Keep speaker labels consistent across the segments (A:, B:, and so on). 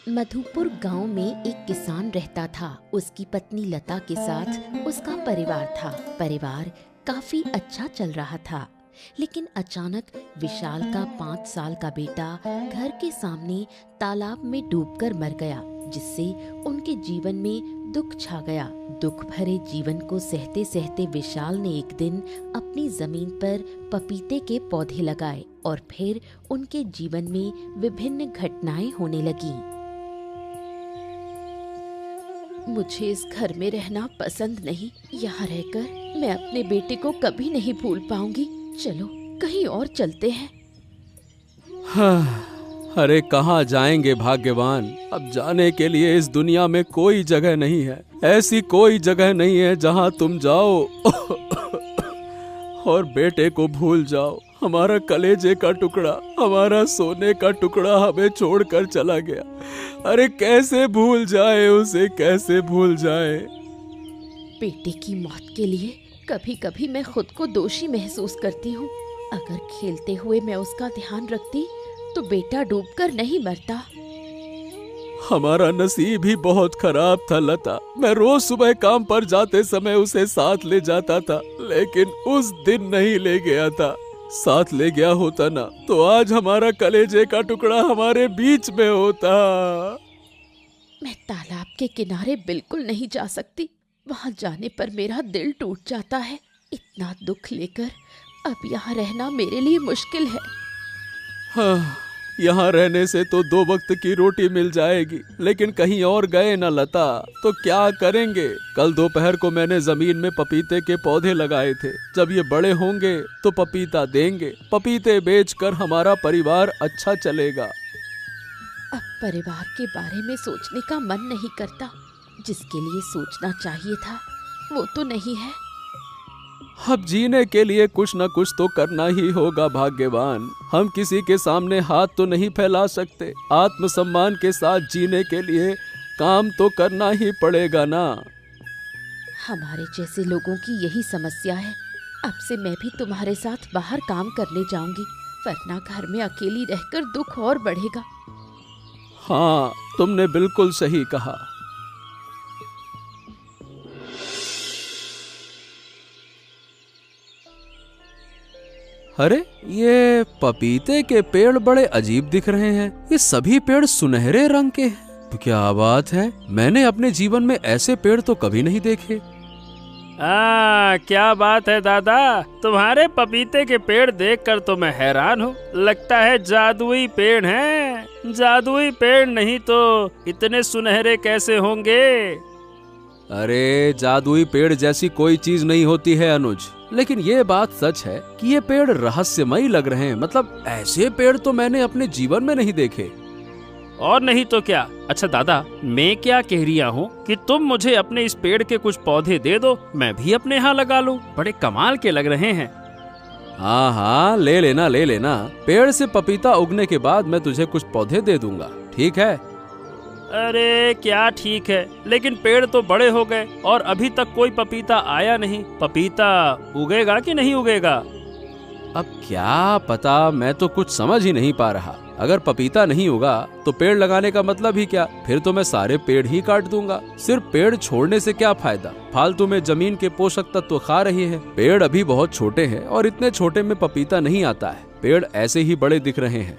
A: मधुपुर गांव में एक किसान रहता था। उसकी पत्नी लता के साथ उसका परिवार था। परिवार काफी अच्छा चल रहा था, लेकिन अचानक विशाल का 5 साल का बेटा घर के सामने तालाब में डूबकर मर गया, जिससे उनके जीवन में दुख छा गया। दुख भरे जीवन को सहते सहते विशाल ने एक दिन अपनी जमीन पर पपीते के पौधे लगाए और फिर उनके जीवन में विभिन्न घटनाएं होने लगीं। मुझे इस घर में रहना पसंद नहीं। यहाँ रहकर मैं अपने बेटे को कभी नहीं भूल पाऊंगी। चलो कहीं और चलते हैं।
B: हाँ, अरे कहाँ जाएंगे भाग्यवान। अब जाने के लिए इस दुनिया में कोई जगह नहीं है। ऐसी कोई जगह नहीं है जहाँ तुम जाओ और बेटे को भूल जाओ। हमारा कलेजे का टुकड़ा, हमारा सोने का टुकड़ा हमें छोड़कर चला गया। अरे कैसे भूल जाए उसे, कैसे भूल जाए।
A: बेटे की मौत के लिए कभी कभी मैं खुद को दोषी महसूस करती हूँ। अगर खेलते हुए मैं उसका ध्यान रखती तो बेटा डूबकर नहीं मरता।
B: हमारा नसीब ही बहुत खराब था लता। मैं रोज सुबह काम पर जाते समय उसे साथ ले जाता था, लेकिन उस दिन नहीं ले गया था। साथ ले गया होता ना तो आज हमारा कलेजे का टुकड़ा हमारे बीच में होता।
A: मैं तालाब के किनारे बिल्कुल नहीं जा सकती। वहां जाने पर मेरा दिल टूट जाता है। इतना दुख लेकर अब यहाँ रहना मेरे लिए मुश्किल है।
B: हाँ, यहाँ रहने से तो 2 वक्त की रोटी मिल जाएगी, लेकिन कहीं और गए ना लता तो क्या करेंगे। कल दोपहर को मैंने जमीन में पपीते के पौधे लगाए थे। जब ये बड़े होंगे तो पपीता देंगे। पपीते बेचकर हमारा परिवार अच्छा चलेगा।
A: अब परिवार के बारे में सोचने का मन नहीं करता। जिसके लिए सोचना चाहिए था वो तो नहीं है।
B: अब जीने के लिए कुछ न कुछ तो करना ही होगा भाग्यवान। हम किसी के सामने हाथ तो नहीं फैला सकते। आत्मसम्मान के साथ जीने के लिए काम तो करना ही पड़ेगा ना।
A: हमारे जैसे लोगों की यही समस्या है। अब से मैं भी तुम्हारे साथ बाहर काम करने जाऊंगी, वरना घर में अकेली रहकर दुख और बढ़ेगा।
B: हाँ, तुमने बिल्कुल सही कहा। अरे ये पपीते के पेड़ बड़े अजीब दिख रहे हैं। ये सभी पेड़ सुनहरे रंग के हैं। क्या बात है, मैंने अपने जीवन में ऐसे पेड़ तो कभी नहीं देखे।
C: क्या बात है दादा, तुम्हारे पपीते के पेड़ देखकर तो मैं हैरान हूँ। लगता है जादुई पेड़ हैं। जादुई पेड़ नहीं तो इतने सुनहरे कैसे होंगे।
B: अरे जादुई पेड़ जैसी कोई चीज नहीं होती है अनुज, लेकिन ये बात सच है कि ये पेड़ रहस्यमयी लग रहे हैं। मतलब ऐसे पेड़ तो मैंने अपने जीवन में नहीं देखे।
C: और नहीं तो क्या। अच्छा दादा, मैं क्या कह रही हूँ कि तुम मुझे अपने इस पेड़ के कुछ पौधे दे दो, मैं भी अपने यहाँ लगा लूँ। बड़े कमाल के लग रहे हैं।
B: हाँ हाँ, ले लेना ले लेना। पेड़ से पपीता उगने के बाद मैं तुझे कुछ पौधे दे दूंगा, ठीक है।
C: अरे क्या ठीक है, लेकिन पेड़ तो बड़े हो गए और अभी तक कोई पपीता आया नहीं। पपीता उगेगा कि नहीं उगेगा?
B: अब क्या पता, मैं तो कुछ समझ ही नहीं पा रहा। अगर पपीता नहीं उगा तो पेड़ लगाने का मतलब ही क्या? फिर तो मैं सारे पेड़ ही काट दूंगा। सिर्फ पेड़ छोड़ने से क्या फायदा? फालतू में जमीन के पोषक तत्व खा रही है। पेड़ अभी बहुत छोटे हैं और इतने छोटे में पपीता नहीं आता है। पेड़ ऐसे ही बड़े दिख रहे हैं।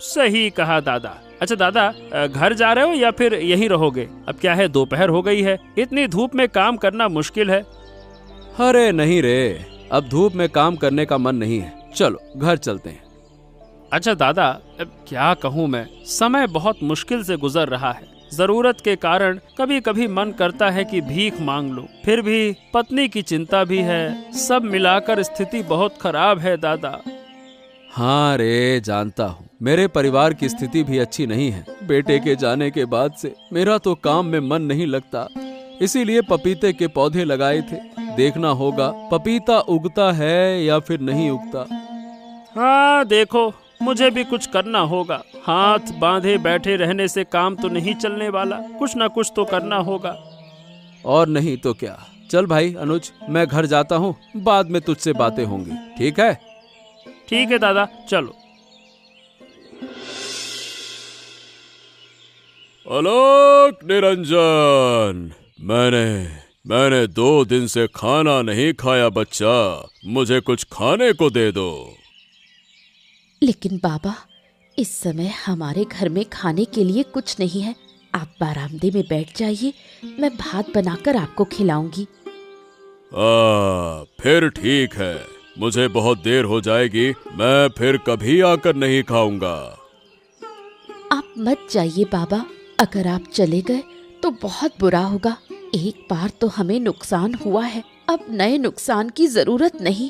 C: सही कहा दादा। अच्छा दादा, घर जा रहे हो या फिर यहीं रहोगे? अब क्या है, दोपहर हो गई है, इतनी धूप में काम करना मुश्किल है।
B: अरे नहीं रे, अब धूप में काम करने का मन नहीं है। चलो घर चलते हैं।
C: अच्छा दादा, अब क्या कहूँ मैं, समय बहुत मुश्किल से गुजर रहा है। जरूरत के कारण कभी कभी मन करता है कि भीख मांग लूं, फिर भी पत्नी की चिंता भी है। सब मिलाकर स्थिति बहुत खराब है दादा।
B: हाँ रे, जानता हूँ। मेरे परिवार की स्थिति भी अच्छी नहीं है। बेटे के जाने के बाद से मेरा तो काम में मन नहीं लगता, इसीलिए पपीते के पौधे लगाए थे। देखना होगा पपीता उगता है या फिर नहीं उगता।
C: हाँ देखो, मुझे भी कुछ करना होगा। हाथ बांधे बैठे रहने से काम तो नहीं चलने वाला। कुछ ना कुछ तो करना होगा।
B: और नहीं तो क्या। चल भाई अनुज, मैं घर जाता हूँ, बाद में तुझसे बातें होंगी, ठीक है?
C: ठीक है दादा, चलो।
B: अलक निरंजन, मैंने 2 दिन से खाना नहीं खाया बच्चा, मुझे कुछ खाने को दे दो।
A: लेकिन बाबा, इस समय हमारे घर में खाने के लिए कुछ नहीं है। आप बरामदे में बैठ जाइए, मैं भात बनाकर आपको खिलाऊंगी।
B: फिर ठीक है, मुझे बहुत देर हो जाएगी, मैं फिर कभी आकर नहीं खाऊंगा।
A: आप मत जाइए बाबा, अगर आप चले गए तो बहुत बुरा होगा। एक बार तो हमें नुकसान हुआ है, अब नए नुकसान की जरूरत नहीं।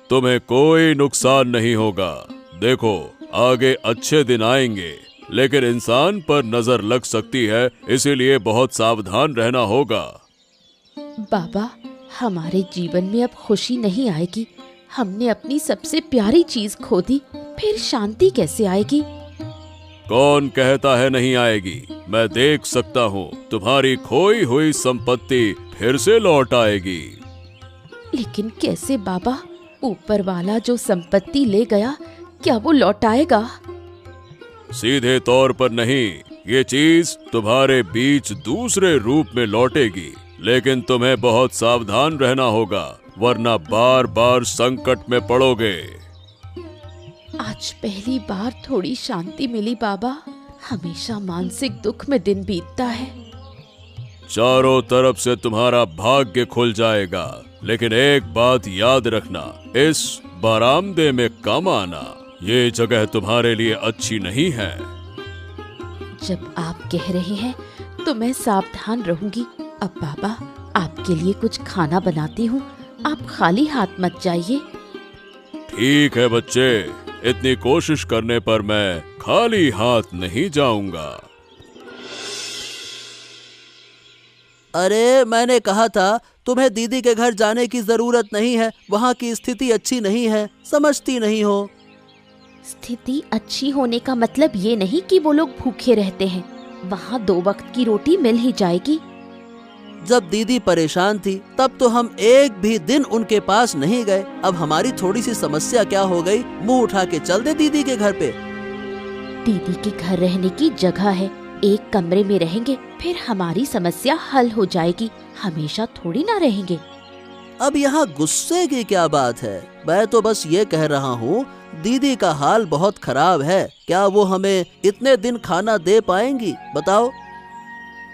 B: तुम्हें कोई नुकसान नहीं होगा। देखो, आगे अच्छे दिन आएंगे, लेकिन इंसान पर नजर लग सकती है, इसीलिए बहुत सावधान रहना होगा।
A: बाबा, हमारे जीवन में अब खुशी नहीं आएगी। हमने अपनी सबसे प्यारी चीज खो दी, फिर शांति कैसे आएगी?
B: कौन कहता है नहीं आएगी? मैं देख सकता हूँ, तुम्हारी खोई हुई संपत्ति फिर से लौट आएगी।
A: लेकिन कैसे बाबा? ऊपर वाला जो संपत्ति ले गया, क्या वो लौटाएगा?
B: सीधे तौर पर नहीं, ये चीज तुम्हारे बीच दूसरे रूप में लौटेगी, लेकिन तुम्हें बहुत सावधान रहना होगा, वरना बार बार संकट में पड़ोगे।
A: आज पहली बार थोड़ी शांति मिली बाबा। हमेशा मानसिक दुख में दिन बीतता है।
B: चारों तरफ से तुम्हारा भाग्य खुल जाएगा, लेकिन एक बात याद रखना, इस बरामदे में कम आना। ये जगह तुम्हारे लिए अच्छी नहीं है।
A: जब आप कह रहे हैं तो मैं सावधान रहूंगी। अब बाबा, आपके लिए कुछ खाना बनाती हूँ, आप खाली हाथ मत जाइए।
B: ठीक है बच्चे, इतनी कोशिश करने पर मैं खाली हाथ नहीं जाऊंगा।
D: अरे, मैंने कहा था तुम्हें दीदी के घर जाने की जरूरत नहीं है, वहाँ की स्थिति अच्छी नहीं है, समझती नहीं हो।
A: स्थिति अच्छी होने का मतलब ये नहीं कि वो लोग भूखे रहते हैं। वहाँ 2 वक्त की रोटी मिल ही जाएगी।
D: जब दीदी परेशान थी तब तो हम एक भी दिन उनके पास नहीं गए। अब हमारी थोड़ी सी समस्या क्या हो गई, मुंह उठा के चल दे दीदी के घर पे।
A: दीदी के घर रहने की जगह है, एक कमरे में रहेंगे, फिर हमारी समस्या हल हो जाएगी। हमेशा थोड़ी ना रहेंगे।
D: अब यहाँ गुस्से की क्या बात है? मैं तो बस ये कह रहा हूँ, दीदी का हाल बहुत खराब है। क्या वो हमें इतने दिन खाना दे पाएंगी, बताओ?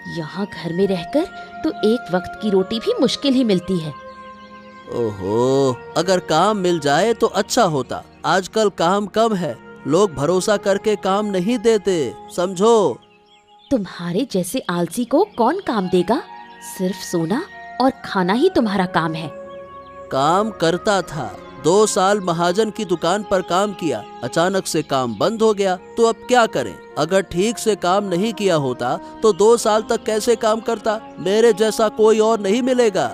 A: यहाँ घर में रहकर तो 1 वक्त की रोटी भी मुश्किल ही मिलती है।
D: ओहो, अगर काम मिल जाए तो अच्छा होता। आजकल काम कम है, लोग भरोसा करके काम नहीं देते, समझो।
A: तुम्हारे जैसे आलसी को कौन काम देगा? सिर्फ सोना और खाना ही तुम्हारा काम है।
D: काम करता था, 2 साल महाजन की दुकान पर काम किया, अचानक से काम बंद हो गया, तो अब क्या करें? अगर ठीक से काम नहीं किया होता तो 2 साल तक कैसे काम करता? मेरे जैसा कोई और नहीं मिलेगा।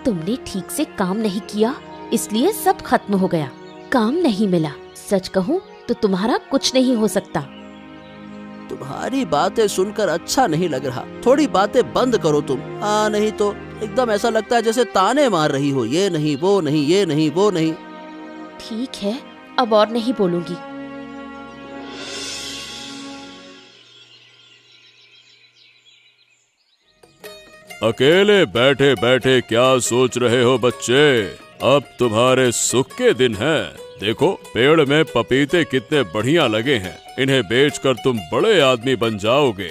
A: तुमने ठीक से काम नहीं किया, इसलिए सब खत्म हो गया। काम नहीं मिला, सच कहूँ तो तुम्हारा कुछ नहीं हो सकता।
D: तुम्हारी बातें सुनकर अच्छा नहीं लग रहा, थोड़ी बातें बंद करो तुम। नहीं तो एकदम ऐसा लगता है जैसे ताने मार रही हो, ये नहीं वो नहीं, ये नहीं वो नहीं।
A: ठीक है, अब और नहीं बोलूंगी।
B: अकेले बैठे बैठे क्या सोच रहे हो बच्चे? अब तुम्हारे सुख के दिन हैं। देखो, पेड़ में पपीते कितने बढ़िया लगे हैं, इन्हें बेचकर तुम बड़े आदमी बन जाओगे।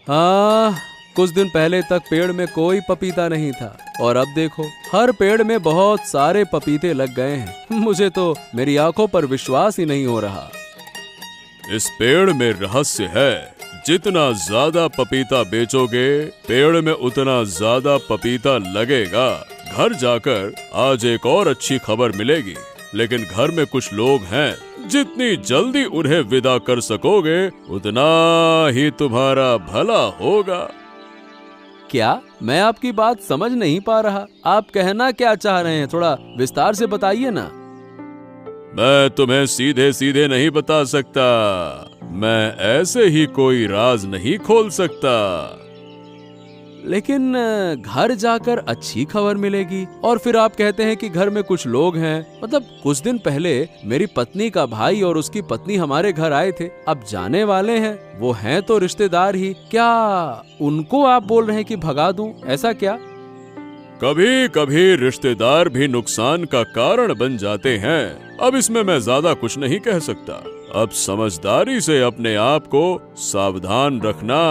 B: हाँ, कुछ दिन पहले तक पेड़ में कोई पपीता नहीं था, और अब देखो हर पेड़ में बहुत सारे पपीते लग गए हैं। मुझे तो मेरी आंखों पर विश्वास ही नहीं हो रहा। इस पेड़ में रहस्य है, जितना ज्यादा पपीता बेचोगे, पेड़ में उतना ज्यादा पपीता लगेगा। घर जाकर आज एक और अच्छी खबर मिलेगी, लेकिन घर में कुछ लोग हैं, जितनी जल्दी उन्हें विदा कर सकोगे उतना ही तुम्हारा भला होगा। क्या? मैं आपकी बात समझ नहीं पा रहा। आप कहना क्या चाह रहे हैं? थोड़ा विस्तार से बताइए ना। मैं तुम्हें सीधे सीधे नहीं बता सकता, मैं ऐसे ही कोई राज नहीं खोल सकता। लेकिन घर जाकर अच्छी खबर मिलेगी। और फिर आप कहते हैं कि घर में कुछ लोग हैं। मतलब कुछ दिन पहले मेरी पत्नी का भाई और उसकी पत्नी हमारे घर आए थे। अब जाने वाले हैं, वो हैं तो रिश्तेदार ही, क्या उनको आप बोल रहे हैं कि भगा दूं? ऐसा क्या?
E: कभी कभी रिश्तेदार भी नुकसान का कारण बन जाते हैं। अब इसमें मैं ज्यादा कुछ नहीं कह सकता। अब समझदारी से अपने आप को सावधान रखना।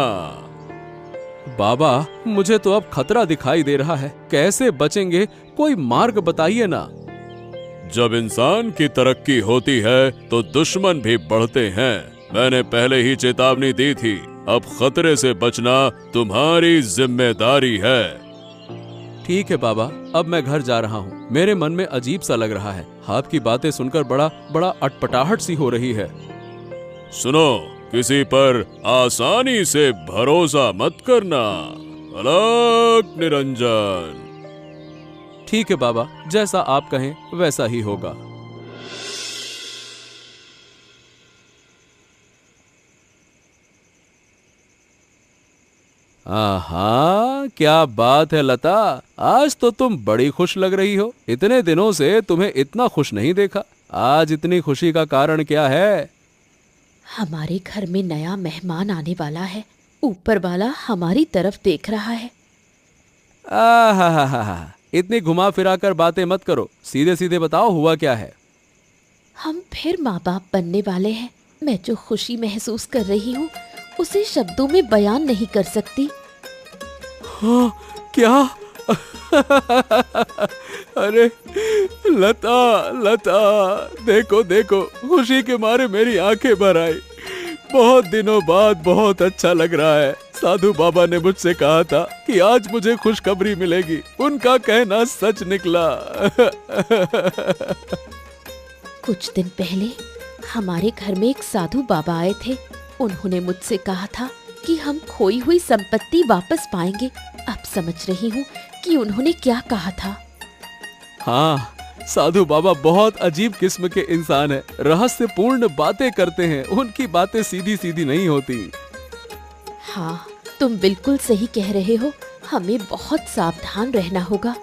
B: बाबा, मुझे तो अब खतरा दिखाई दे रहा है। कैसे बचेंगे? कोई मार्ग बताइए ना।
E: जब इंसान की तरक्की होती है तो दुश्मन भी बढ़ते हैं। मैंने पहले ही चेतावनी दी थी। अब खतरे से बचना तुम्हारी जिम्मेदारी है।
B: ठीक है बाबा, अब मैं घर जा रहा हूँ। मेरे मन में अजीब सा लग रहा है। आपकी बातें सुनकर बड़ा अटपटाहट सी हो रही है।
E: सुनो, किसी पर आसानी से भरोसा मत करना। अलग निरंजन।
B: ठीक है बाबा, जैसा आप कहें वैसा ही होगा। आहा, क्या बात है लता, आज तो तुम बड़ी खुश लग रही हो। इतने दिनों से तुम्हें इतना खुश नहीं देखा। आज इतनी खुशी का कारण क्या है?
A: हमारे घर में नया मेहमान आने वाला है। ऊपर वाला हमारी तरफ देख रहा है।
B: आहा, इतनी घुमा फिरा कर बातें मत करो। सीधे सीधे बताओ, हुआ क्या है?
A: हम फिर माँ बाप बनने वाले हैं। मैं जो खुशी महसूस कर रही हूँ उसे शब्दों में बयान नहीं कर सकती।
B: हाँ, क्या? अरे लता, देखो देखो, खुशी के मारे मेरी आंखें भर आई। बहुत दिनों बाद बहुत अच्छा लग रहा है। साधु बाबा ने मुझसे कहा था कि आज मुझे खुशखबरी मिलेगी। उनका कहना सच निकला।
A: कुछ दिन पहले हमारे घर में एक साधु बाबा आए थे। उन्होंने मुझसे कहा था कि हम खोई हुई संपत्ति वापस पाएंगे। अब समझ रही हूँ कि उन्होंने क्या कहा था।
B: हाँ, साधु बाबा बहुत अजीब किस्म के इंसान है। रहस्यपूर्ण बातें करते हैं। उनकी बातें सीधी सीधी नहीं होती।
A: हाँ, तुम बिल्कुल सही कह रहे हो। हमें बहुत सावधान रहना होगा।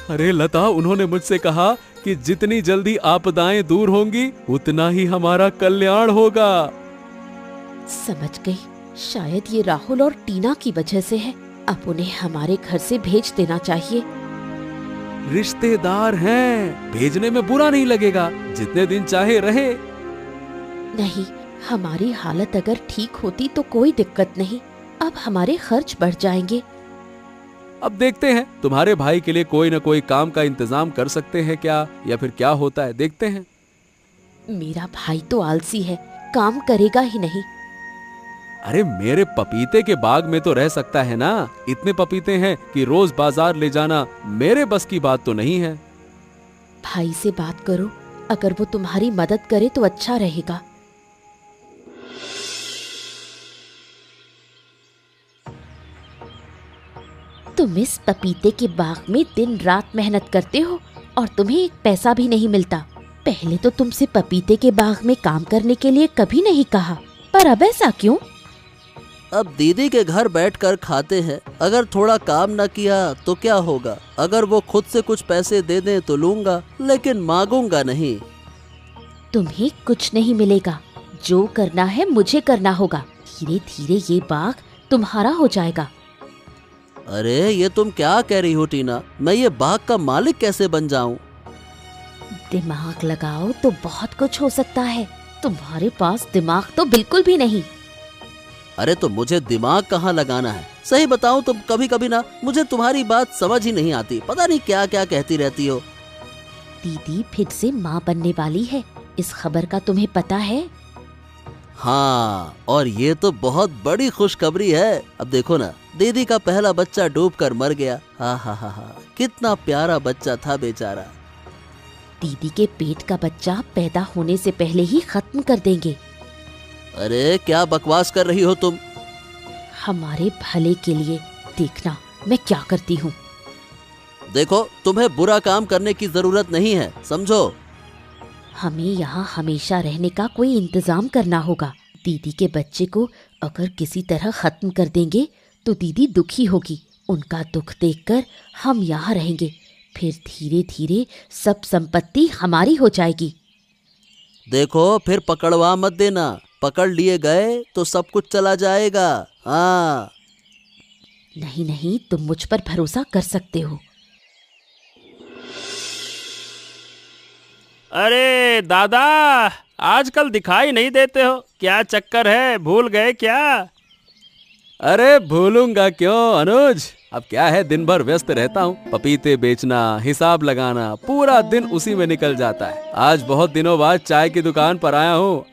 B: अरे लता, उन्होंने मुझसे कहा कि जितनी जल्दी आपदाएं दूर होंगी उतना ही हमारा कल्याण होगा।
A: समझ गई, शायद ये राहुल और टीना की वजह से है। अब उन्हें हमारे घर से भेज देना चाहिए।
B: रिश्तेदार हैं, भेजने में बुरा नहीं लगेगा। जितने दिन चाहे रहे।
A: नहीं, हमारी हालत अगर ठीक होती तो कोई दिक्कत नहीं। अब हमारे खर्च बढ़ जाएंगे।
B: अब देखते हैं, तुम्हारे भाई के लिए कोई न कोई काम का इंतजाम कर सकते हैं क्या, या फिर क्या होता है, देखते हैं।
A: मेरा भाई तो आलसी है, काम करेगा ही नहीं।
B: अरे मेरे पपीते के बाग में तो रह सकता है ना। इतने पपीते हैं कि रोज बाजार ले जाना मेरे बस की बात तो नहीं है।
A: भाई से बात करो, अगर वो तुम्हारी मदद करे तो अच्छा रहेगा। तुम इस पपीते के बाग में दिन रात मेहनत करते हो और तुम्हें एक पैसा भी नहीं मिलता। पहले तो तुमसे पपीते के बाग में काम करने के लिए कभी नहीं कहा, पर अब ऐसा क्यों?
D: अब दीदी के घर बैठकर खाते हैं। अगर थोड़ा काम न किया तो क्या होगा? अगर वो खुद से कुछ पैसे दे दें तो लूंगा, लेकिन मांगूंगा नहीं।
A: तुम्हें कुछ नहीं मिलेगा। जो करना है मुझे करना होगा। धीरे धीरे ये बाग तुम्हारा हो जाएगा।
D: अरे ये तुम क्या कह रही हो टीना? मैं ये बाग का मालिक कैसे बन जाऊं?
A: दिमाग लगाओ तो बहुत कुछ हो सकता है। तुम्हारे पास दिमाग तो बिल्कुल भी नहीं।
D: अरे तो मुझे दिमाग कहाँ लगाना है? सही बताऊं तो कभी कभी ना मुझे तुम्हारी बात समझ ही नहीं आती। पता नहीं क्या क्या कहती रहती हो।
A: दीदी फिर से माँ बनने वाली है। इस खबर का तुम्हें पता है?
D: हाँ, और ये तो बहुत बड़ी खुशखबरी है। अब देखो ना, दीदी का पहला बच्चा डूबकर मर गया। हा हा हा हा, कितना प्यारा बच्चा था बेचारा।
A: दीदी के पेट का बच्चा पैदा होने से पहले ही खत्म कर देंगे।
D: अरे क्या बकवास कर रही हो तुम?
A: हमारे भले के लिए। देखना मैं क्या करती हूँ।
D: देखो, तुम्हें बुरा काम करने की जरूरत नहीं है, समझो।
A: हमें यहाँ हमेशा रहने का कोई इंतजाम करना होगा। दीदी के बच्चे को अगर किसी तरह खत्म कर देंगे तो दीदी दुखी होगी। उनका दुख देखकर हम यहाँ रहेंगे, फिर धीरे धीरे सब संपत्ति हमारी हो जाएगी।
D: देखो फिर पकड़वा मत देना, पकड़ लिए गए तो सब कुछ चला जाएगा। हाँ।
A: नहीं नहीं, तुम मुझ पर भरोसा कर सकते हो।
C: अरे दादा, आजकल दिखाई नहीं देते हो, क्या चक्कर है, भूल गए क्या?
B: अरे भूलूंगा क्यों अनुज, अब क्या है, दिन भर व्यस्त रहता हूँ। पपीते बेचना, हिसाब लगाना, पूरा दिन उसी में निकल जाता है। आज बहुत दिनों बाद चाय की दुकान पर आया हूँ।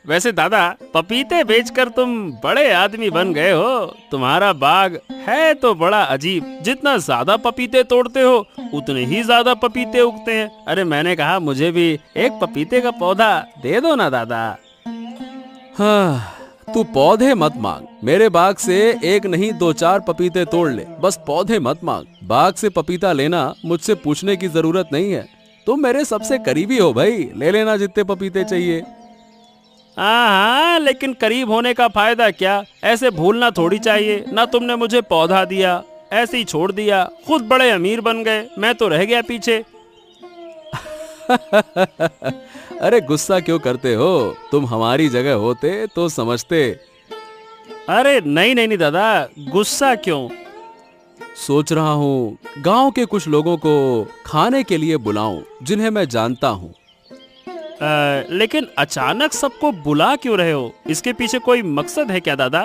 C: वैसे दादा, पपीते बेचकर तुम बड़े आदमी बन गए हो। तुम्हारा बाग है तो बड़ा अजीब, जितना ज्यादा पपीते तोड़ते हो उतने ही ज्यादा पपीते उगते हैं। अरे मैंने कहा मुझे भी एक पपीते का पौधा दे दो ना दादा।
B: हाँ, तू पौधे मत मांग, मेरे बाग से एक नहीं 2-4 पपीते तोड़ ले, बस पौधे मत मांग। बाग से पपीता लेना मुझसे पूछने की जरूरत नहीं है। तुम मेरे सबसे करीबी हो भाई, ले लेना जितने पपीते चाहिए।
C: हाँ, लेकिन करीब होने का फायदा क्या? ऐसे भूलना थोड़ी चाहिए ना। तुमने मुझे पौधा दिया, ऐसे ही छोड़ दिया, खुद बड़े अमीर बन गए, मैं तो रह गया पीछे।
B: अरे गुस्सा क्यों करते हो? तुम हमारी जगह होते तो समझते।
C: अरे नहीं नहीं नहीं दादा, गुस्सा क्यों?
B: सोच रहा हूँ गांव के कुछ लोगों को खाने के लिए बुलाऊं, जिन्हें मैं जानता हूँ।
C: लेकिन अचानक सबको बुला क्यों रहे हो? इसके पीछे कोई मकसद है क्या दादा?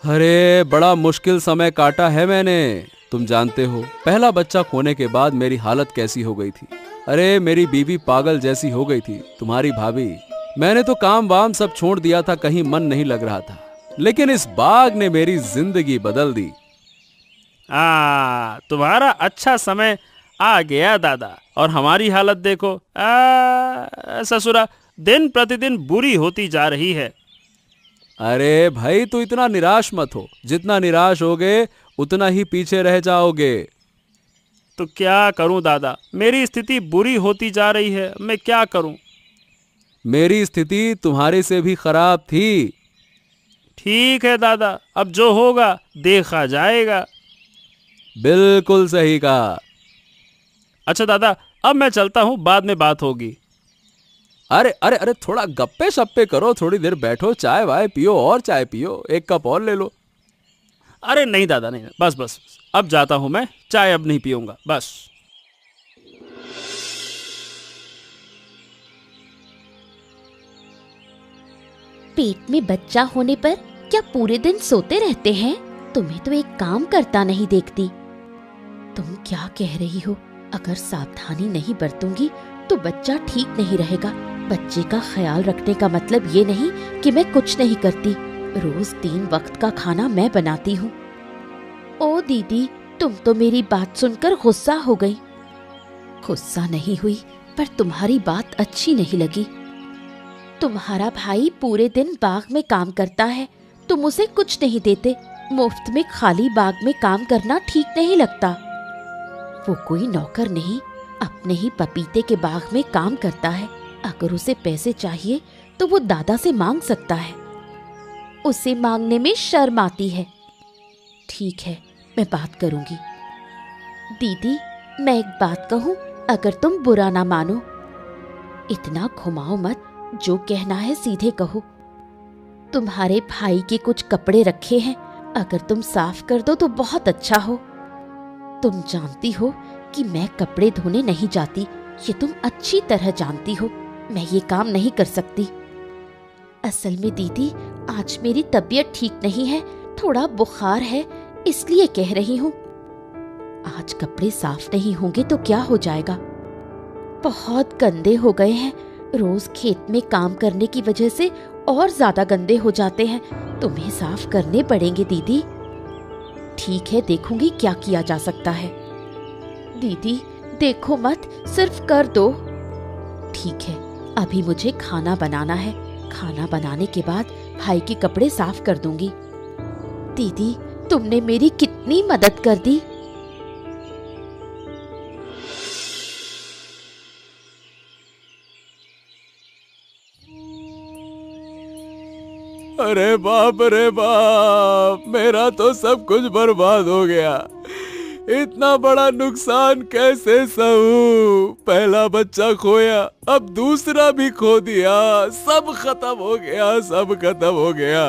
B: अरे बड़ा मुश्किल समय काटा है मैंने। तुम जानते हो पहला बच्चा खोने के बाद मेरी हालत कैसी हो गई थी। अरे मेरी बीवी पागल जैसी हो गई थी, तुम्हारी भाभी। मैंने तो काम वाम सब छोड़ दिया था, कहीं मन नहीं लग रहा था, लेकिन इस बाग ने मेरी जिंदगी बदल दी।
C: तुम्हारा अच्छा समय आ गया दादा, और हमारी हालत देखो। ससुरा दिन प्रतिदिन बुरी होती जा रही है।
B: अरे भाई तू इतना निराश मत हो, जितना निराश होगे उतना ही पीछे रह जाओगे।
C: तो क्या करूं दादा, मेरी स्थिति बुरी होती जा रही है, मैं क्या करूं?
B: मेरी स्थिति तुम्हारे से भी खराब थी।
C: ठीक है दादा, अब जो होगा देखा जाएगा।
B: बिल्कुल सही कहा।
C: अच्छा दादा, अब मैं चलता हूँ, बाद में बात होगी।
B: अरे अरे अरे, थोड़ा गप्पे शप्पे करो, थोड़ी देर बैठो, चाय वाय पियो, और चाय पियो, एक कप और ले लो।
C: अरे नहीं दादा, नहीं, बस बस, अब जाता हूँ मैं, चाय अब नहीं पीऊंगा, बस।
A: पेट में बच्चा होने पर क्या पूरे दिन सोते रहते हैं? तुम्हें तो एक काम करता नहीं देखती। तुम क्या कह रही हो? अगर सावधानी नहीं बरतूंगी तो बच्चा ठीक नहीं रहेगा। बच्चे का ख्याल रखने का मतलब ये नहीं कि मैं कुछ नहीं करती। रोज 3 वक्त का खाना मैं बनाती हूँ। ओ दीदी, तुम तो मेरी बात सुनकर गुस्सा हो गई। गुस्सा नहीं हुई, पर तुम्हारी बात अच्छी नहीं लगी। तुम्हारा भाई पूरे दिन बाग में काम करता है, तुम उसे कुछ नहीं देते। मुफ्त में खाली बाग में काम करना ठीक नहीं लगता। वो कोई नौकर नहीं, अपने ही पपीते के बाग में काम करता है। अगर उसे पैसे चाहिए तो वो दादा से मांग सकता है। उसे मांगने में शर्म आती है। ठीक है, मैं बात करूंगी। दीदी, मैं एक बात कहूं, अगर तुम बुरा ना मानो। इतना घुमाओ मत, जो कहना है सीधे कहो। तुम्हारे भाई के कुछ कपड़े रखे हैं, अगर तुम साफ कर दो तो बहुत अच्छा हो। तुम जानती हो कि मैं कपड़े धोने नहीं जाती, ये तुम अच्छी तरह जानती हो। मैं ये काम नहीं कर सकती। असल में दीदी, आज मेरी तबीयत ठीक नहीं है, थोड़ा बुखार है, इसलिए कह रही हूँ। आज कपड़े साफ नहीं होंगे तो क्या हो जाएगा? बहुत गंदे हो गए हैं, रोज खेत में काम करने की वजह से और ज्यादा गंदे हो जाते हैं। तुम्हें साफ करने पड़ेंगे दीदी। ठीक है, देखूंगी क्या किया जा सकता है। दीदी देखो मत, सिर्फ कर दो। ठीक है, अभी मुझे खाना बनाना है। खाना बनाने के बाद भाई के कपड़े साफ कर दूंगी। दीदी, तुमने मेरी कितनी मदद कर दी।
E: अरे बाप रे बाप, मेरा तो सब कुछ बर्बाद हो गया। इतना बड़ा नुकसान कैसे सहूं? पहला बच्चा खोया, अब दूसरा भी खो दिया। सब खत्म हो गया, सब खत्म हो गया।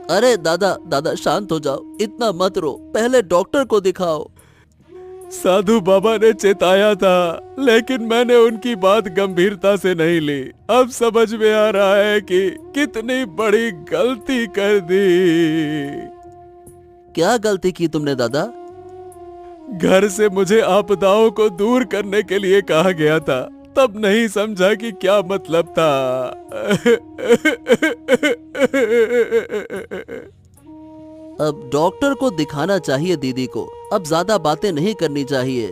D: अरे दादा दादा शांत हो जाओ, इतना मत रो, पहले डॉक्टर को दिखाओ।
E: साधु बाबा ने चेताया था, लेकिन मैंने उनकी बात गंभीरता से नहीं ली। अब समझ में आ रहा है कि कितनी बड़ी गलती कर दी।
D: क्या गलती की तुमने दादा?
E: घर से मुझे आपदाओं को दूर करने के लिए कहा गया था, तब नहीं समझा कि क्या मतलब था।
D: अब डॉक्टर को दिखाना चाहिए दीदी को, अब ज्यादा बातें नहीं करनी चाहिए।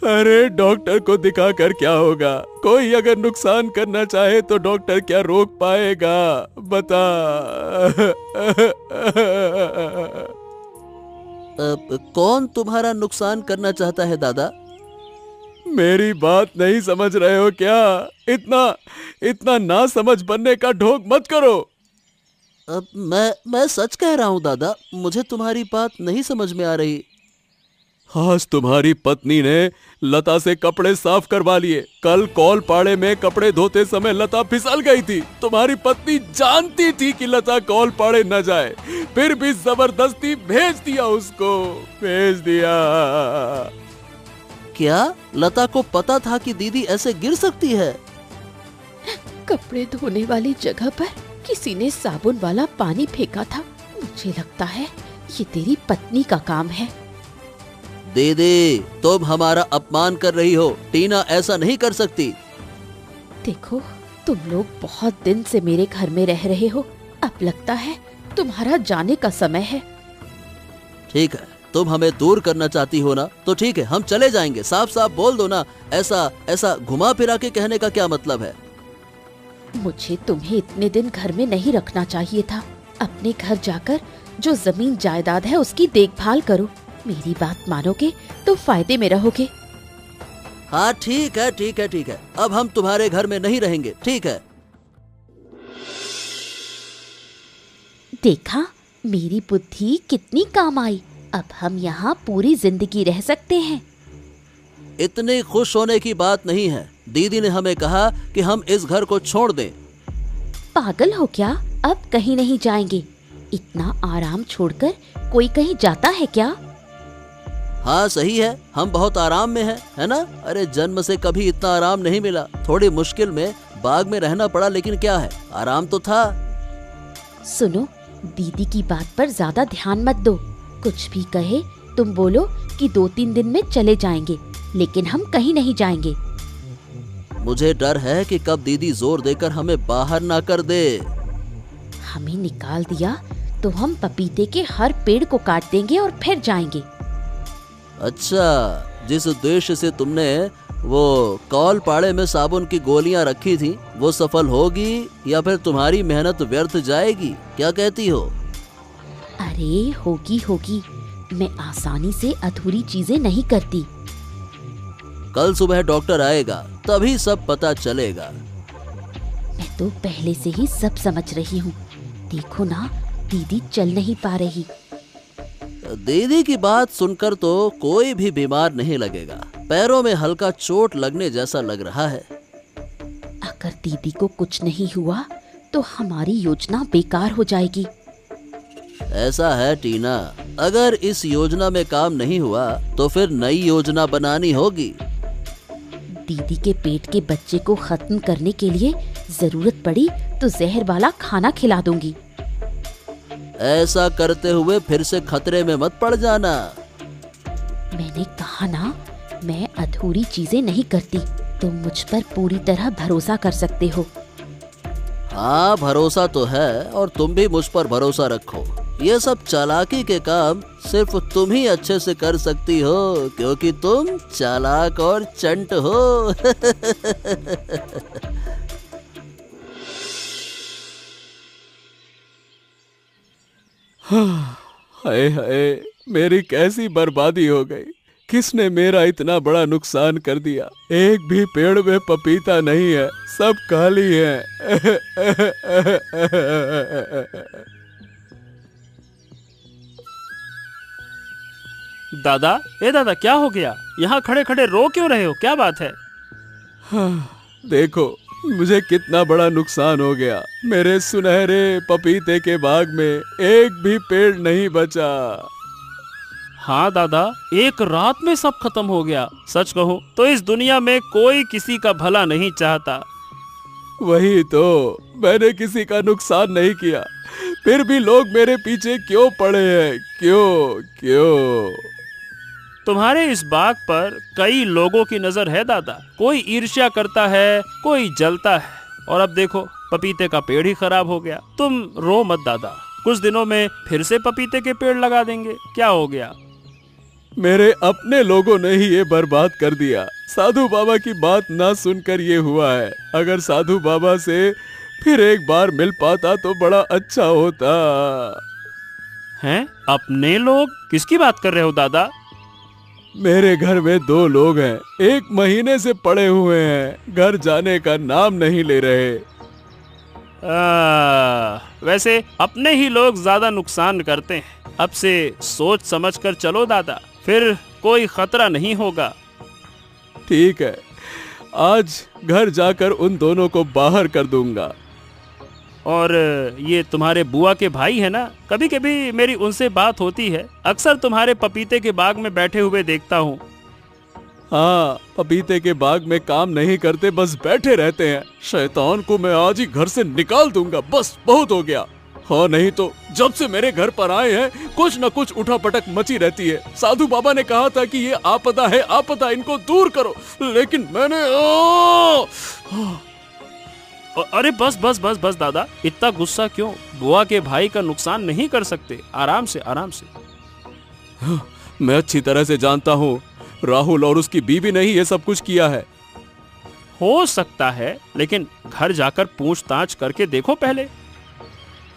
E: अरे डॉक्टर को दिखाकर क्या होगा? कोई अगर नुकसान करना चाहे तो डॉक्टर क्या रोक पाएगा? बता।
D: अब कौन तुम्हारा नुकसान करना चाहता है दादा?
E: मेरी बात नहीं समझ रहे हो क्या? इतना ना समझ बनने का ढोंग मत करो।
D: अब मैं सच कह रहा हूँ दादा, मुझे तुम्हारी बात नहीं समझ में आ रही।
E: आज तुम्हारी पत्नी ने लता से कपड़े साफ करवा लिए। कल कौलपाड़े में कपड़े धोते समय लता फिसल गई थी। तुम्हारी पत्नी जानती थी कि लता कौलपाड़े न जाए, फिर भी जबरदस्ती भेज दिया, उसको भेज दिया।
D: क्या लता को पता था कि दीदी ऐसे गिर सकती है?
A: कपड़े धोने वाली जगह पर किसी ने साबुन वाला पानी फेंका था। मुझे लगता है ये तेरी पत्नी का काम है।
D: दीदी तुम हमारा अपमान कर रही हो, टीना ऐसा नहीं कर सकती।
A: देखो, तुम लोग बहुत दिन से मेरे घर में रह रहे हो, अब लगता है तुम्हारा जाने का समय है।
D: ठीक है, तुम हमें दूर करना चाहती हो ना, तो ठीक है, हम चले जाएंगे। साफ साफ बोल दो ना, ऐसा घुमा फिरा के कहने का क्या मतलब है?
A: मुझे तुम्हें इतने दिन घर में नहीं रखना चाहिए था। अपने घर जाकर जो जमीन जायदाद है उसकी देखभाल करो। मेरी बात मानोगे तो फायदे में रहोगे।
D: हाँ ठीक है ठीक है ठीक है, अब हम तुम्हारे घर में नहीं रहेंगे, ठीक है।
A: देखा, मेरी बुद्धि कितनी काम आई। अब हम यहाँ पूरी जिंदगी रह सकते हैं।
D: इतनी खुश होने की बात नहीं है। दीदी ने हमें कहा कि हम इस घर को छोड़ दें।
A: पागल हो क्या? अब कहीं नहीं जाएंगे। इतना आराम छोड़कर कोई कहीं जाता है क्या?
D: हाँ सही है, हम बहुत आराम में हैं, है ना? अरे जन्म से कभी इतना आराम नहीं मिला। थोड़ी मुश्किल में बाग में रहना पड़ा, लेकिन क्या है, आराम तो था।
A: सुनो, दीदी की बात पर ज्यादा ध्यान मत दो। कुछ भी कहे तुम बोलो कि 2-3 दिन में चले जाएंगे, लेकिन हम कहीं नहीं जाएंगे।
D: मुझे डर है कि कब दीदी जोर देकर हमें बाहर ना कर दे।
A: हमें निकाल दिया तो हम पपीते के हर पेड़ को काट देंगे और फिर जाएंगे।
D: अच्छा, जिस उद्देश्य से तुमने वो कौलपाड़े में साबुन की गोलियां रखी थी, वो सफल होगी या फिर तुम्हारी मेहनत व्यर्थ जाएगी? क्या कहती हो?
A: अरे होगी। मैं आसानी से अधूरी चीजें नहीं करती।
D: कल सुबह डॉक्टर आएगा, तभी सब पता चलेगा।
A: मैं तो पहले से ही सब समझ रही हूँ। देखो ना, दीदी चल नहीं पा रही।
D: दीदी की बात सुनकर तो कोई भी बीमार नहीं लगेगा। पैरों में हल्का चोट लगने जैसा लग रहा है।
A: अगर दीदी को कुछ नहीं हुआ तो हमारी योजना बेकार हो जाएगी।
D: ऐसा है टीना, अगर इस योजना में काम नहीं हुआ तो फिर नई योजना बनानी होगी।
A: दीदी के पेट के बच्चे को खत्म करने के लिए जरूरत पड़ी तो जहर वाला खाना खिला दूंगी।
D: ऐसा करते हुए फिर से खतरे में मत पड़ जाना।
A: मैंने कहा ना, मैं अधूरी चीजें नहीं करती। तुम मुझ पर पूरी तरह भरोसा कर सकते हो।
D: हाँ भरोसा तो है, और तुम भी मुझ पर भरोसा रखो। ये सब चालाकी के काम सिर्फ तुम ही अच्छे से कर सकती हो, क्योंकि तुम चालाक और चंट हो।
E: हाय हाय, मेरी कैसी बर्बादी हो गई। किसने मेरा इतना बड़ा नुकसान कर दिया? एक भी पेड़ में पपीता नहीं है, सब काली है।
C: दादा, ए दादा, क्या हो गया? यहाँ खड़े खड़े रो क्यों रहे हो? क्या बात है?
E: देखो मुझे कितना बड़ा नुकसान हो गया। मेरे सुनहरे पपीते के बाग में एक भी पेड़ नहीं बचा।
C: हाँ दादा, एक रात में सब खत्म हो गया। सच कहूँ तो इस दुनिया में कोई किसी का भला नहीं चाहता।
E: वही तो, मैंने किसी का नुकसान नहीं किया, फिर भी लोग मेरे पीछे क्यों पड़े हैं? क्यों क्यों?
C: तुम्हारे इस बाग पर कई लोगों की नजर है दादा। कोई ईर्ष्या करता है, कोई जलता है, और अब देखो पपीते का पेड़ ही खराब हो गया। तुम रो मत दादा, कुछ दिनों में फिर से पपीते के पेड़ लगा देंगे। क्या हो गया?
E: मेरे अपने लोगों ने ही ये बर्बाद कर दिया। साधु बाबा की बात ना सुनकर ये हुआ है। अगर साधु बाबा से फिर एक बार मिल पाता तो बड़ा अच्छा होता।
C: हैं? अपने लोग? किसकी बात कर रहे हो दादा?
E: मेरे घर में 2 लोग हैं, 1 महीने से पड़े हुए हैं, घर जाने का नाम नहीं ले रहे।
C: वैसे अपने ही लोग ज्यादा नुकसान करते हैं। अब से सोच समझ कर चलो दादा, फिर कोई खतरा नहीं होगा।
E: ठीक है, आज घर जाकर उन दोनों को बाहर कर दूंगा।
C: और ये तुम्हारे बुआ के भाई है ना? कभी कभी मेरी उनसे बात होती है। अक्सर तुम्हारे पपीते के बाग में बैठे हुए देखता हूँ।
E: हाँ, पपीते के बाग में काम नहीं करते, बस बैठे रहते हैं। शैतान को मैं आज ही घर से निकाल दूंगा। बस बहुत हो गया। हाँ, नहीं तो जब से मेरे घर पर आए हैं कुछ न कुछ उठापटक मची रहती है। साधु बाबा ने कहा था कि ये आपदा है, आपदा, इनको दूर करो, लेकिन मैंने
C: अरे बस बस बस बस दादा, इतना गुस्सा क्यों? बुआ के भाई का नुकसान नहीं कर सकते। आराम से आराम से।
E: मैं अच्छी तरह से जानता हूँ, राहुल और उसकी बीवी ने ही ये सब कुछ किया है।
C: हो सकता है, लेकिन घर जाकर पूछताछ करके देखो पहले।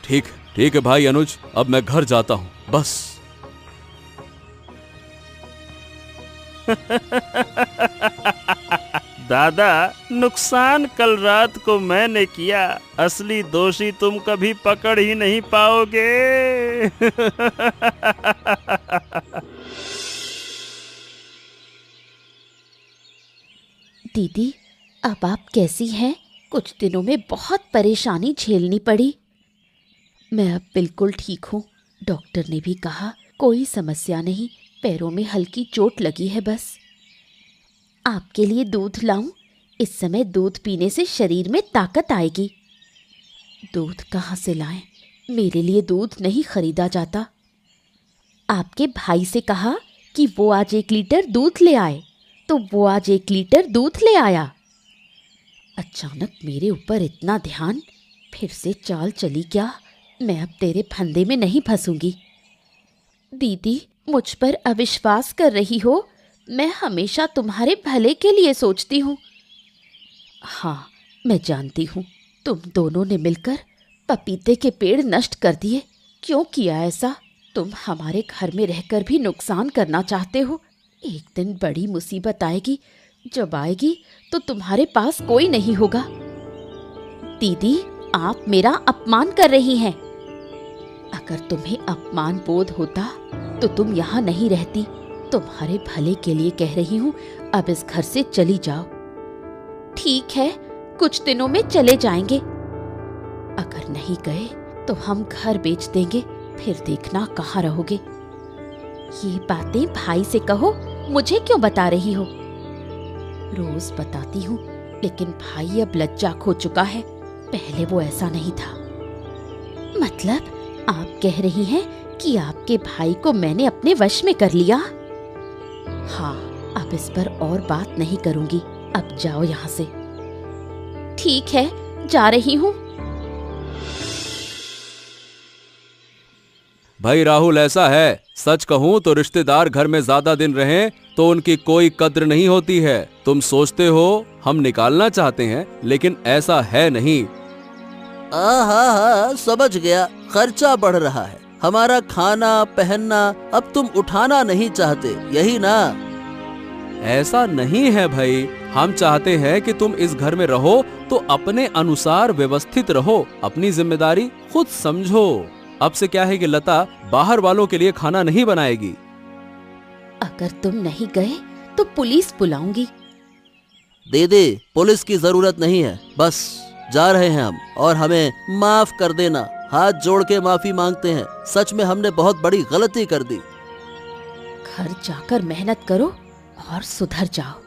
E: ठीक है भाई अनुज, अब मैं घर जाता हूँ बस।
C: दादा, नुकसान कल रात को मैंने किया, असली दोषी तुम कभी पकड़ ही नहीं पाओगे।
A: दीदी, अब आप कैसी हैं? कुछ दिनों में बहुत परेशानी झेलनी पड़ी। मैं अब बिल्कुल ठीक हूँ। डॉक्टर ने भी कहा कोई समस्या नहीं, पैरों में हल्की चोट लगी है बस। आपके लिए दूध लाऊं? इस समय दूध पीने से शरीर में ताकत आएगी। दूध कहाँ से लाएं? मेरे लिए दूध नहीं खरीदा जाता। आपके भाई से कहा कि वो आज 1 लीटर दूध ले आए, तो वो आज 1 लीटर दूध ले आया। अचानक मेरे ऊपर इतना ध्यान, फिर से चाल चली क्या? मैं अब तेरे फंदे में नहीं फंसूंगी। दीदी, मुझ पर अविश्वास कर रही हो? मैं हमेशा तुम्हारे भले के लिए सोचती हूँ। हाँ, मैं जानती हूँ, तुम दोनों ने मिलकर पपीते के पेड़ नष्ट कर दिए। क्यों किया ऐसा? तुम हमारे घर में रहकर भी नुकसान करना चाहते हो। एक दिन बड़ी मुसीबत आएगी, जब आएगी तो तुम्हारे पास कोई नहीं होगा। दीदी, आप मेरा अपमान कर रही हैं। अगर तुम्हें अपमान बोध होता तो तुम यहाँ नहीं रहती। तुम्हारे भले के लिए कह रही हूँ, अब इस घर से चली जाओ। ठीक है, कुछ दिनों में चले जाएंगे। अगर नहीं गए तो हम घर बेच देंगे, फिर देखना कहाँ रहोगे। ये बातें भाई से कहो, मुझे क्यों बता रही हो? रोज बताती हूँ, लेकिन भाई अब लज्जा खो चुका है। पहले वो ऐसा नहीं था। मतलब आप कह रही हैं कि आपके भाई को मैंने अपने वश में कर लिया? हाँ, अब इस पर और बात नहीं करूंगी। अब जाओ यहाँ से। ठीक है, जा रही हूँ।
B: भाई राहुल, ऐसा है, सच कहूँ तो रिश्तेदार घर में ज्यादा दिन रहें तो उनकी कोई कद्र नहीं होती है। तुम सोचते हो हम निकालना चाहते हैं, लेकिन ऐसा है नहीं।
D: हाँ, समझ गया। खर्चा बढ़ रहा है, हमारा खाना पहनना अब तुम उठाना नहीं चाहते, यही ना?
B: ऐसा नहीं है भाई, हम चाहते हैं कि तुम इस घर में रहो तो अपने अनुसार व्यवस्थित रहो, अपनी जिम्मेदारी खुद समझो। अब से क्या है कि लता बाहर वालों के लिए खाना नहीं बनाएगी।
A: अगर तुम नहीं गए तो पुलिस बुलाऊंगी।
D: दीदी, पुलिस की जरूरत नहीं है, बस जा रहे हैं हम, और हमें माफ कर देना। हाथ जोड़ के माफी मांगते हैं, सच में हमने बहुत बड़ी गलती कर दी।
A: घर जाकर मेहनत करो और सुधर जाओ।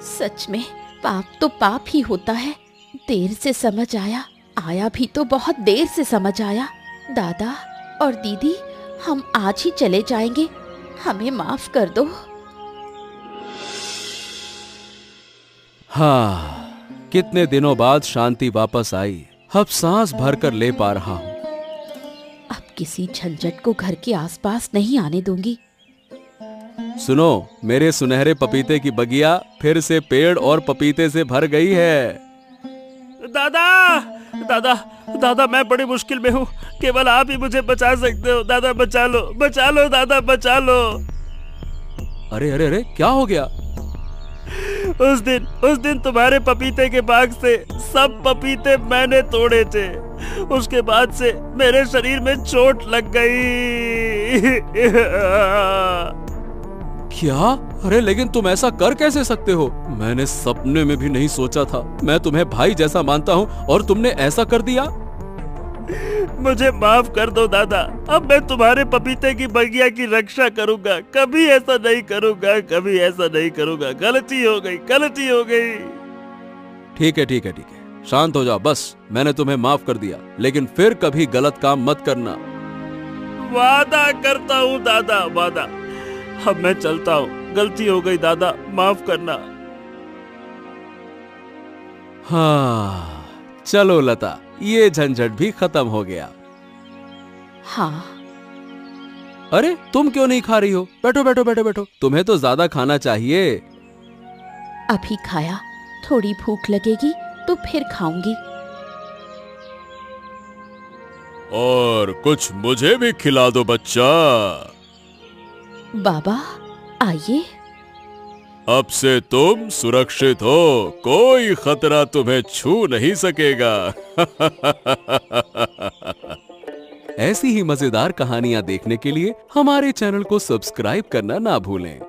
A: सच में पाप तो पाप ही होता है। देर से समझ आया, आया भी तो बहुत देर से समझ आया। दादा और दीदी, हम आज ही चले जाएंगे, हमें माफ कर दो।
B: हाँ, कितने दिनों बाद शांति वापस आई। अब सांस भरकर ले पा रहा हूँ।
A: अब किसी झंझट को घर के आसपास नहीं आने दूंगी।
B: सुनो, मेरे सुनहरे पपीते की बगिया फिर से पेड़ और पपीते से भर गई है।
C: दादा दादा दादा, मैं बड़ी मुश्किल में हूँ, केवल आप ही मुझे बचा सकते हो। दादा बचा लो दादा, बचा लो।
B: अरे अरे अरे, क्या हो गया?
C: उस दिन तुम्हारे पपीते के बाग से सब पपीते मैंने तोड़े थे। उसके बाद से मेरे शरीर में चोट लग गई।
B: क्या? अरे लेकिन तुम ऐसा कर कैसे सकते हो? मैंने सपने में भी नहीं सोचा था। मैं तुम्हें भाई जैसा मानता हूँ और तुमने ऐसा कर दिया।
C: मुझे माफ कर दो दादा, अब मैं तुम्हारे पपीते की बगिया की रक्षा करूंगा। कभी ऐसा नहीं करूंगा, कभी ऐसा नहीं करूंगा। गलती हो गई।
B: ठीक है, शांत हो जाओ। बस मैंने तुम्हें माफ कर दिया, लेकिन फिर कभी गलत काम मत करना।
C: वादा करता हूँ दादा, वादा। अब मैं चलता हूँ, गलती हो गई दादा, माफ करना।
B: हाँ, चलो लता, ये झंझट भी खत्म हो गया।
A: हाँ।
B: अरे तुम क्यों नहीं खा रही हो? बैठो। तुम्हें तो ज्यादा खाना चाहिए।
A: अभी खाया, थोड़ी भूख लगेगी तो फिर खाऊंगी।
E: और कुछ मुझे भी खिला दो बच्चा।
A: बाबा आइए।
E: अब से तुम सुरक्षित हो, कोई खतरा तुम्हें छू नहीं सकेगा।
B: ऐसी ही मजेदार कहानियां देखने के लिए हमारे चैनल को सब्सक्राइब करना ना भूलें।